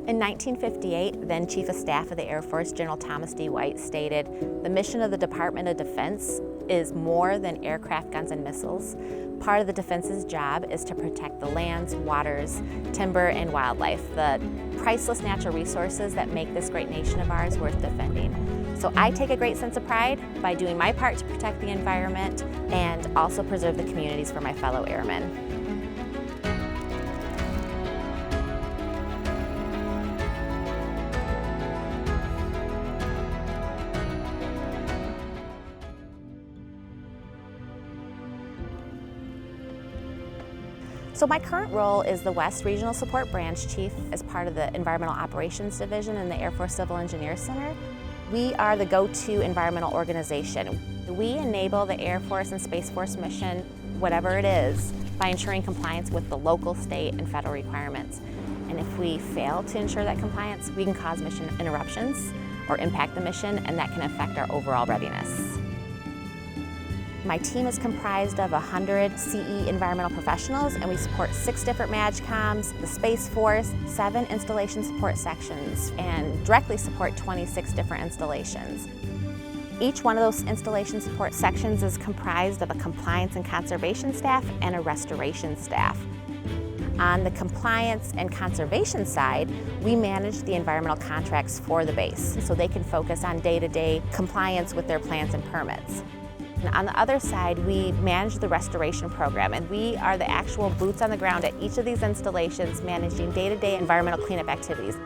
In 1958, then Chief of Staff of the Air Force, General Thomas D. White, stated, "The mission of the Department of Defense is more than aircraft, guns, and missiles. Part of the defense's job is to protect the lands, waters, timber, and wildlife, the priceless natural resources that make this great nation of ours worth defending." So I take a great sense of pride by doing my part to protect the environment and also preserve the communities for my fellow airmen. So my current role is the West Regional Support Branch Chief as part of the Environmental Operations Division in the Air Force Civil Engineer Center. We are the go-to environmental organization. We enable the Air Force and Space Force mission, whatever it is, by ensuring compliance with the local, state, and federal requirements. And if we fail to ensure that compliance, we can cause mission interruptions or impact the mission, and that can affect our overall readiness. My team is comprised of 100 CE environmental professionals, and we support 6 different MAGCOMs, the Space Force, 7 installation support sections, and directly support 26 different installations. Each one of those installation support sections is comprised of a compliance and conservation staff and a restoration staff. On the compliance and conservation side, we manage the environmental contracts for the base, so they can focus on day-to-day compliance with their plans and permits. And on the other side, we manage the restoration program, and we are the actual boots on the ground at each of these installations, managing day-to-day environmental cleanup activities.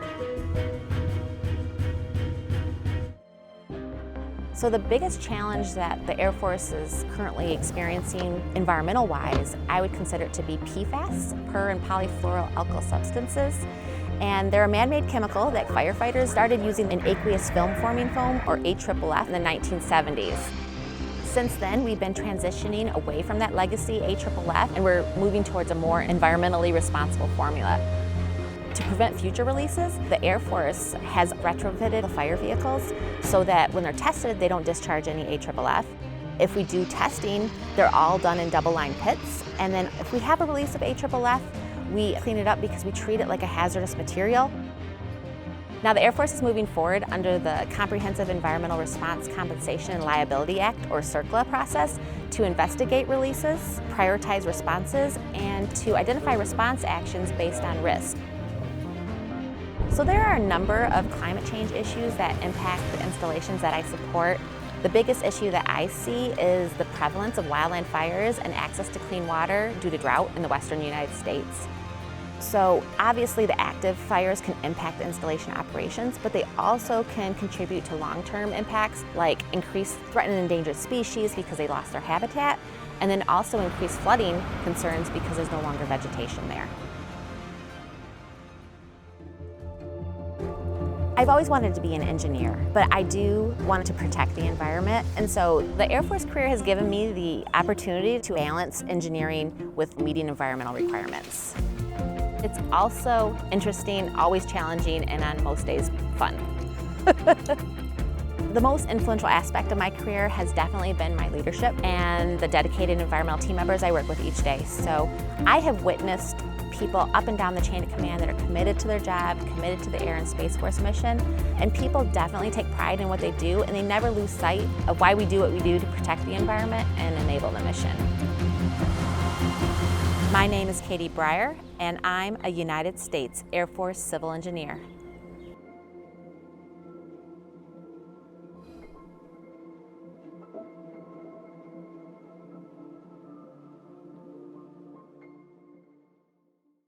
So the biggest challenge that the Air Force is currently experiencing environmental-wise, I would consider it to be PFAS, per and polyfluoroalkyl substances. And they're a man-made chemical that firefighters started using in aqueous film forming foam, or AFFF, in the 1970s. Since then, we've been transitioning away from that legacy AFFF, and we're moving towards a more environmentally responsible formula. To prevent future releases, the Air Force has retrofitted the fire vehicles so that when they're tested, they don't discharge any AFFF. If we do testing, they're all done in double-line pits, and then if we have a release of AFFF, we clean it up because we treat it like a hazardous material. Now, the Air Force is moving forward under the Comprehensive Environmental Response Compensation and Liability Act, or CERCLA process, to investigate releases, prioritize responses, and to identify response actions based on risk. So there are a number of climate change issues that impact the installations that I support. The biggest issue that I see is the prevalence of wildland fires and access to clean water due to drought in the western United States. So obviously the active fires can impact the installation operations, but they also can contribute to long-term impacts like increased threatened and endangered species because they lost their habitat, and then also increased flooding concerns because there's no longer vegetation there. I've always wanted to be an engineer, but I do want to protect the environment, and so the Air Force career has given me the opportunity to balance engineering with meeting environmental requirements. It's also interesting, always challenging, and on most days, fun. The most influential aspect of my career has definitely been my leadership and the dedicated environmental team members I work with each day. So I have witnessed people up and down the chain of command that are committed to their job, committed to the Air and Space Force mission, and people definitely take pride in what they do, and they never lose sight of why we do what we do to protect the environment and enable the mission. My name is Katy Breyer, and I'm a United States Air Force civil engineer.